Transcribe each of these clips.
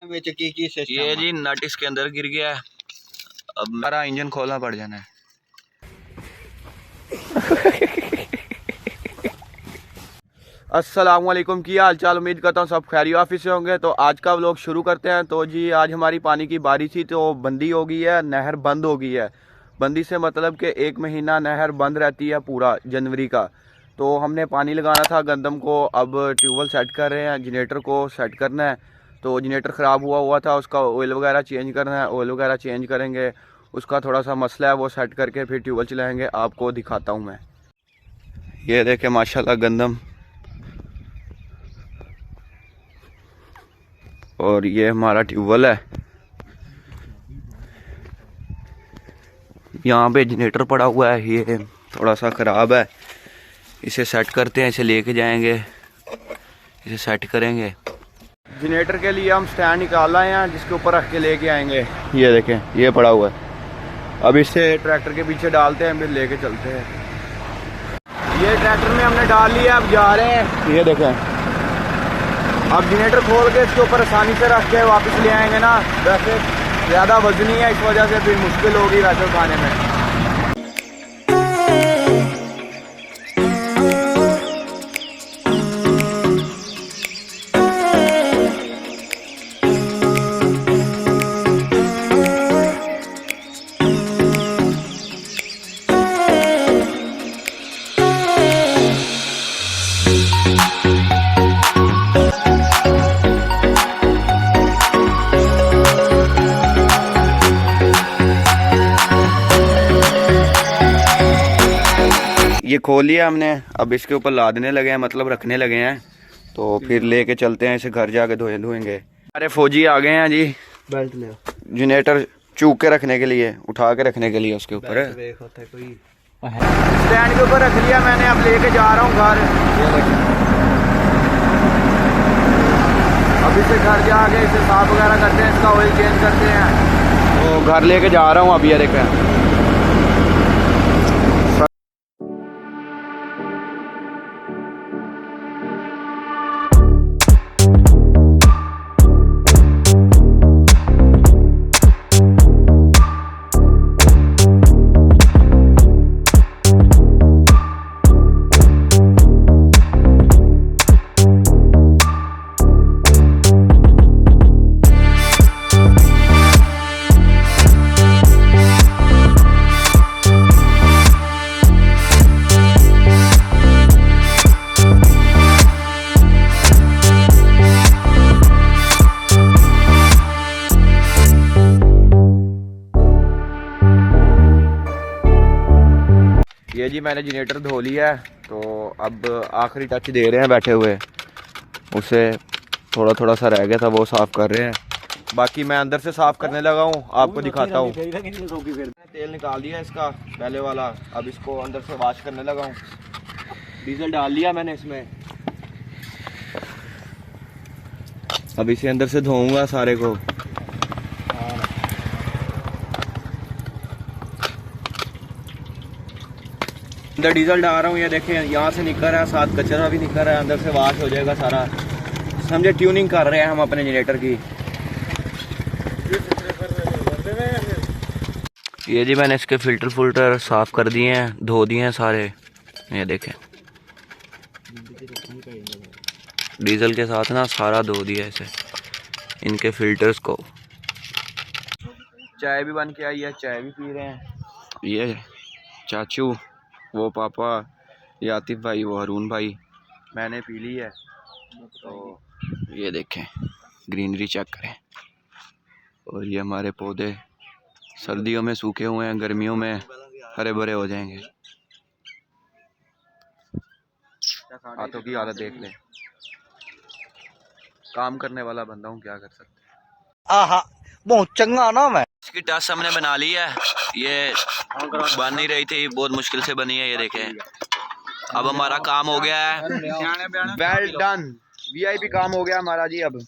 ये जी नट इसके अंदर गिर गया है, अब मेरा इंजन खोलना पड़ जाना है। अस्सलामुअलैकुम, की हाल चाल। उम्मीद करता हूँ सब खैरियत ऑफिस से होंगे। तो आज का व्लॉग शुरू करते हैं। तो जी आज हमारी पानी की बारी थी तो बंदी हो गई है, नहर बंद हो गई है। बंदी से मतलब कि 1 महीना नहर बंद रहती है पूरा जनवरी का। तो हमने पानी लगाना था गंदम को, अब ट्यूबवेल सेट कर रहे हैं, जनरेटर को सेट करना है। तो जनरेटर ख़राब हुआ था, उसका ऑयल वगैरह चेंज करना है, ऑयल वगैरह चेंज करेंगे। उसका थोड़ा सा मसला है, वो सेट करके फिर ट्यूबवेल चलाएँगे। आपको दिखाता हूँ मैं। ये देखें माशाल्लाह गंदम, और ये हमारा ट्यूबवेल है। यहाँ पे जनरेटर पड़ा हुआ है, ये थोड़ा सा ख़राब है, इसे सेट करते हैं, इसे लेके जाएंगे, इसे सेट करेंगे। जनरेटर के लिए हम स्टैंड निकाल आए हैं जिसके ऊपर रख के लेके आएंगे। ये देखें ये पड़ा हुआ है, अब इसे ट्रैक्टर के पीछे डालते हैं, फिर लेके चलते हैं। ये ट्रैक्टर में हमने डाल लिया, अब जा रहे हैं। ये देखें, अब जनरेटर खोल के इसके ऊपर आसानी से रख के वापस ले आएंगे ना। वैसे ज़्यादा वजनी है, इस वजह से फिर मुश्किल होगी वैसे उठाने में। ये खोल लिया हमने, अब इसके ऊपर लादने लगे हैं, मतलब रखने लगे हैं। तो फिर लेके चलते हैं, इसे घर जाके धोएंगे। अरे फौजी आ गए हैं जी, बेल्ट ले, जनरेटर चूक के रखने के लिए, उठा के रखने के लिए उसके ऊपर स्टैंड के ऊपर रख लिया मैंने। अब लेके जा रहा हूँ घर। अब इसे घर जाके इसे साफ वगैरह करते हैं, इसका ऑयल चेंज करते हैं। तो घर लेके जा रहा हूँ अब। ये देखें ये जी मैंने जनरेटर धो लिया है। तो अब आखिरी टच दे रहे हैं बैठे हुए, उसे थोड़ा थोड़ा सा रह गया था वो साफ़ कर रहे हैं। बाकी मैं अंदर से साफ़ करने लगा हूँ, आपको दिखाता हूँ। तेल निकाल दिया इसका पहले वाला, अब इसको अंदर से वॉश करने लगा हूँ। डीजल डाल लिया मैंने इसमें, अब इसे अंदर से धोऊंगा सारे को। अंदर डीजल डाल रहा हूँ, ये देखें यहाँ से निकल रहा है, साथ कचरा भी निकल रहा है, अंदर से वॉश हो जाएगा सारा। समझे ट्यूनिंग कर रहे हैं हम अपने जनरेटर की। ये जी मैंने इसके फिल्टर साफ़ कर दिए हैं, धो दिए हैं सारे। ये देखें डीजल के साथ ना सारा धो दिया इसे, इनके फिल्टर्स को। चाय भी बन के आई है, चाय भी पी रहे हैं। ये चाचू, वो पापा, ये आतिफ भाई, वो हरून भाई। मैंने पी ली है। तो ये देखें ग्रीनरी चेक करें। और ये हमारे पौधे सर्दियों में सूखे हुए हैं, गर्मियों में हरे भरे हो जाएंगे। हाथों की हालत देख लें, काम करने वाला बंदा हूँ, क्या कर सकते हैं। आहा बहुत चंगा ना मैं। इसकी टस हमने बना ली है, ये बन नहीं रही थी, बहुत मुश्किल से बनी है। ये देखें अब हमारा काम हो गया है, वेल डन, वीआईपी काम हो गया हमारा जी। अब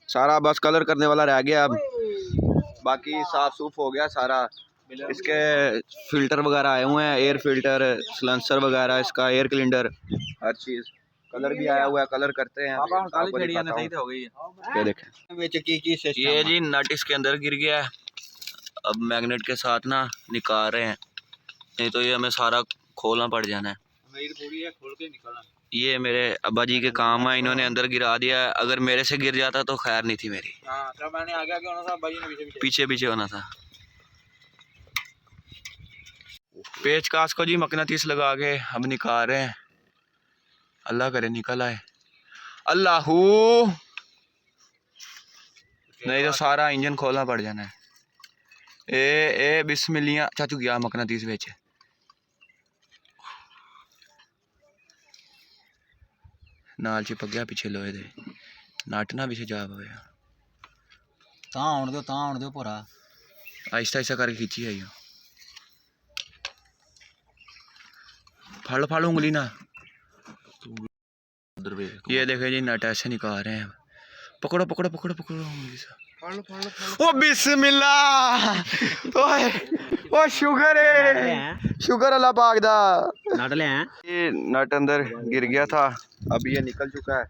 सारा बस कलर करने वाला रह गया, अब बाकी साफ सूफ हो गया सारा। इसके फिल्टर वगैरह आए हुए हैं, एयर फिल्टर, सलेंसर वगैरह, इसका एयर क्लीनर, हर चीज़। कलर भी आया हुआ है, कलर करते हैं। ये देखें, ये जी नट इसके अंदर गिर गया है। अब मैग्नेट के साथ ना निकाल रहे हैं, नहीं तो ये हमें सारा खोलना पड़ जाना है। खोल के निकालना। ये मेरे अब्बा जी के काम है, इन्होंने अंदर गिरा दिया है। अगर मेरे से गिर जाता तो खैर नहीं थी मेरी। तो मैंने आगे आगे होना था, अब्बा जी ने पीछे पीछे होना था। पेचकास को जी मकनातीस लगा के अब निकाल रहे हैं। अल्लाह करे निकल आए। अल्लाहू, नहीं तो सारा इंजन खोलना पड़ जाना है। ए बिस्मिल्लाह। चाचू गया मकनातीस बेच नाल चिपक गया पीछे लोहे दे नट ना पीछे जा पाया। आउण दो पूरा आहिस्ता आहिस्ता करके खींची आई। फाड़ो उंगली ना। ये देखे जी नट ऐसे निकाल रहे हैं। पकड़ो उंगली से। ओ बिस्मिल्लाह। ओ शुगर है, शुगर अल्लाह पाक दा। नट ले ये नट अंदर गिर गया था, अब ये निकल चुका है।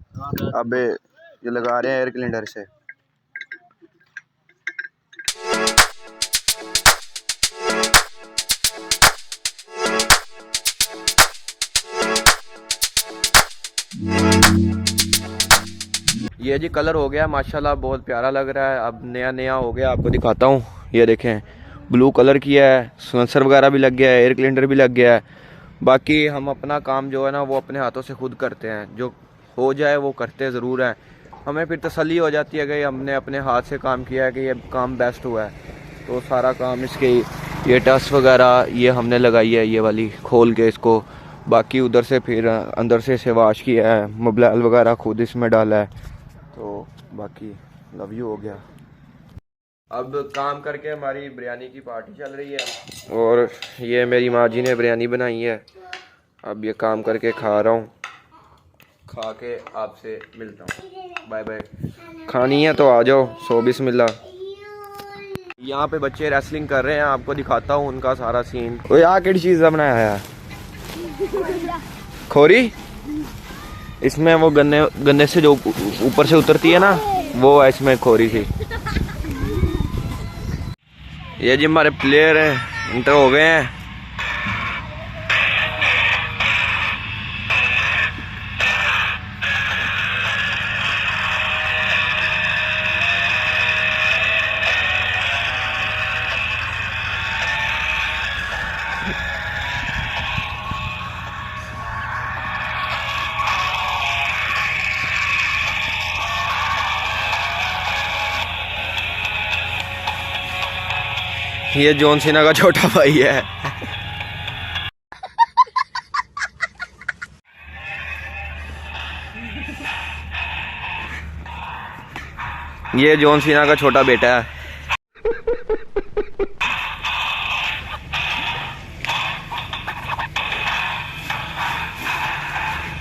अब ये लगा रहे हैं एयर क्लिनर से। ये जी कलर हो गया माशाल्लाह, बहुत प्यारा लग रहा है। अब नया हो गया, आपको दिखाता हूँ। ये देखें ब्लू कलर किया है, सेंसर वगैरह भी लग गया है, एयर क्लिनर भी लग गया है। बाकी हम अपना काम जो है ना वो अपने हाथों से खुद करते हैं, जो हो जाए वो करते ज़रूर हैं। हमें फिर तसल्ली हो जाती है कि हमने अपने हाथ से काम किया है, कि ये काम बेस्ट हुआ है। तो सारा काम इसके ये टस वगैरह ये हमने लगाई है, ये वाली खोल के इसको। बाकी उधर से फिर अंदर से इसे वाश किया है, मोबाइल वगैरह खुद इसमें डाला है। तो बाकी लव यू हो गया। अब काम करके हमारी बिरयानी की पार्टी चल रही है, और ये मेरी माँ जी ने बिरयानी बनाई है। अब ये काम करके खा रहा हूँ, खा के आपसे मिलता हूँ। Bye bye. खानी है तो आ जाओ। सो बिस्मिल्लाह। यहाँ पे बच्चे रेसलिंग कर रहे हैं, आपको दिखाता हूँ उनका सारा सीन। वो यहाँ किस चीज़ का बनाया है? खोरी। इसमें वो गन्ने से जो ऊपर से उतरती है ना, वो है इसमें खोरी थी। ये जी हमारे प्लेयर हैं, इंटर हो गए हैं। ये जॉन सीना का छोटा भाई है। ये जॉन सीना का छोटा बेटा है।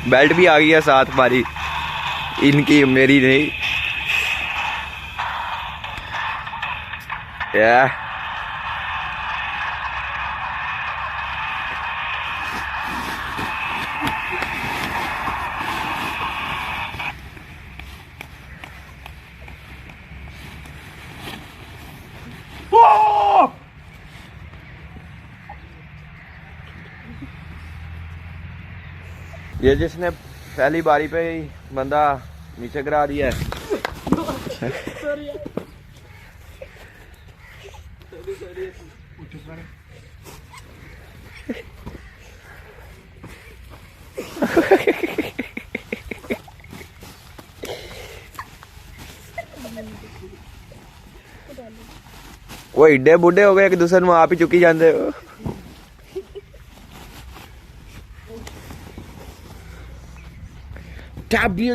बेल्ट भी आ गई है साथ हमारी, इनकी मेरी नहीं। या ये जिसने पहली बारी पे ही बंदा नीचे गिरा दिया है। वो इड्डे बुढ़े हो गए, एक दूसरे में आप ही चुकी जाते हो। W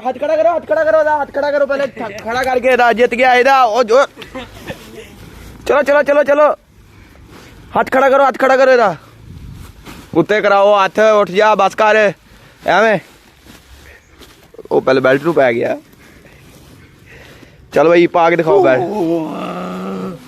हाथ खड़ा करो, हाथ खड़ा करो, हाथ खड़ा करो पहले, खड़ा करके दा जीत गया इधर। ओ जो चलो चलो चलो चलो, हाथ खड़ा करो, हाथ खड़ा करो इधर, उत्ते कराओ हाथ, उठ जा बस कर एवें। ओ पहले बेल्ट रू पै गया। चलो भाई पा के दिखाओ बेल्ट।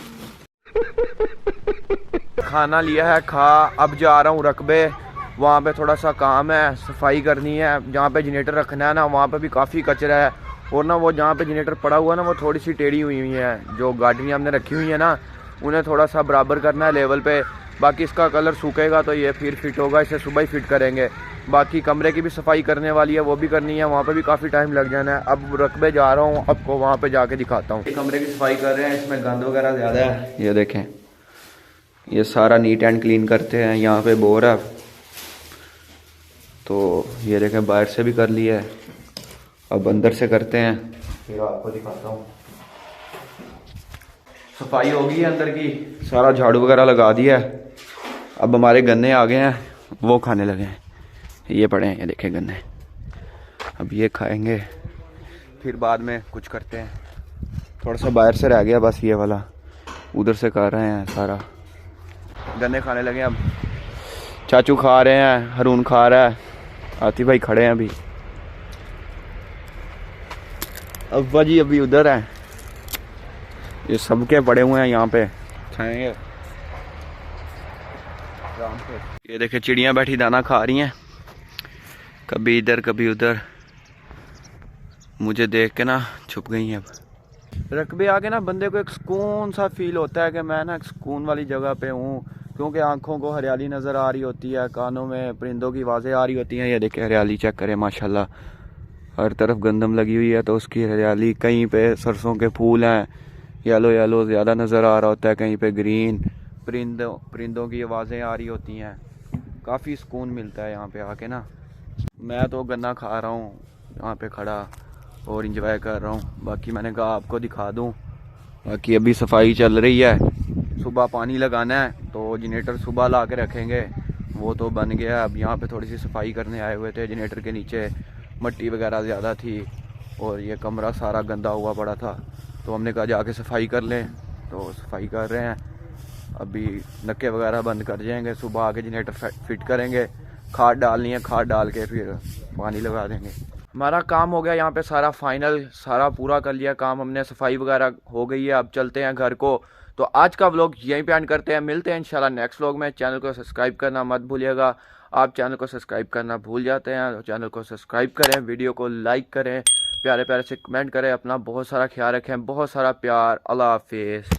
खाना लिया है, खा, अब जा रहा हूँ रकबे। वहाँ पे थोड़ा सा काम है, सफाई करनी है। जहाँ पे जनरेटर रखना है ना, वहाँ पे भी काफ़ी कचरा है। और ना वो जहाँ पे जनरेटर पड़ा हुआ है ना, वो थोड़ी सी टेढ़ी हुई है। जो गाड़ियाँ हमने रखी हुई है ना, उन्हें थोड़ा सा बराबर करना है लेवल पे। बाकी इसका कलर सूखेगा तो ये फिर फिट होगा, इसे सुबह ही फिट करेंगे। बाकी कमरे की भी सफाई करने वाली है, वो भी करनी है। वहाँ पे भी काफ़ी टाइम लग जाना है। अब रकबे जा रहा हूँ, आपको वहाँ पे जाके दिखाता हूँ। कमरे की सफाई कर रहे हैं, इसमें गंद वगैरह ज़्यादा है। ये देखें, ये सारा नीट एंड क्लीन करते हैं। यहाँ पे बोर है, तो ये देखें बाहर से भी कर लिया है, अब अंदर से करते हैं, फिर आपको दिखाता हूँ। सफाई हो गई है अंदर की, सारा झाड़ू वगैरह लगा दिया है। अब हमारे गन्ने आ गए हैं, वो खाने लगे हैं। ये पड़े हैं, ये देखें गन्ने। अब ये खाएंगे, फिर बाद में कुछ करते हैं। थोड़ा सा बाहर से रह गया बस ये वाला, उधर से कर रहे हैं सारा। गन्ने खाने लगे अब। चाचू खा रहे हैं, हरून खा रहा है, आतिफ भाई खड़े हैं अभी, अब्बा जी अभी उधर हैं। ये सबके पड़े हुए हैं यहाँ पे, खाएंगे आराम से। ये देखे चिड़ियाँ बैठी दाना खा रही हैं, कभी इधर कभी उधर। मुझे देख के ना छुप गई हैं। अब रकबे आके ना बंदे को एक सुकून सा फील होता है कि मैं ना एक सुकून वाली जगह पे हूँ, क्योंकि आंखों को हरियाली नज़र आ रही होती है, कानों में परिंदों की आवाज़ें आ रही होती हैं। ये देखे हरियाली चेक करें, माशाल्लाह हर तरफ गंदम लगी हुई है, तो उसकी हरियाली। कहीं पे सरसों के फूल हैं, येलो येलो ज़्यादा नज़र आ रहा होता है, कहीं पे ग्रीन। परिंदों की आवाज़ें आ रही होती हैं, काफ़ी सुकून मिलता है यहाँ पे आके ना। मैं तो गन्ना खा रहा हूँ यहाँ पे खड़ा और इंजॉय कर रहा हूँ। बाकी मैंने कहा आपको दिखा दूँ। बाकी अभी सफाई चल रही है, सुबह पानी लगाना है, तो जनरेटर सुबह ला के रखेंगे, वो तो बन गया। अब यहाँ पे थोड़ी सी सफाई करने आए हुए थे। जनरेटर के नीचे मट्टी वगैरह ज़्यादा थी और ये कमरा सारा गंदा हुआ पड़ा था, तो हमने कहा जाके सफाई कर लें, तो सफाई कर रहे हैं। अभी नक्के वगैरह बंद कर जाएंगे, सुबह आके जनरेटर फिट करेंगे। खाद डालनी है, खाद डाल के फिर पानी लगा देंगे। हमारा काम हो गया यहाँ पे सारा फाइनल, सारा पूरा कर लिया काम हमने, सफाई वगैरह हो गई है। अब चलते हैं घर को। तो आज का व्लॉग यहीं पे एंड करते हैं, मिलते हैं इंशाल्लाह नेक्स्ट व्लॉग में। चैनल को सब्सक्राइब करना मत भूलिएगा। आप चैनल को सब्सक्राइब करना भूल जाते हैं, तो चैनल को सब्सक्राइब करें, वीडियो को लाइक करें, प्यारे प्यारे से कमेंट करें। अपना बहुत सारा ख्याल रखें, बहुत सारा प्यार। अल्लाह हाफिज़।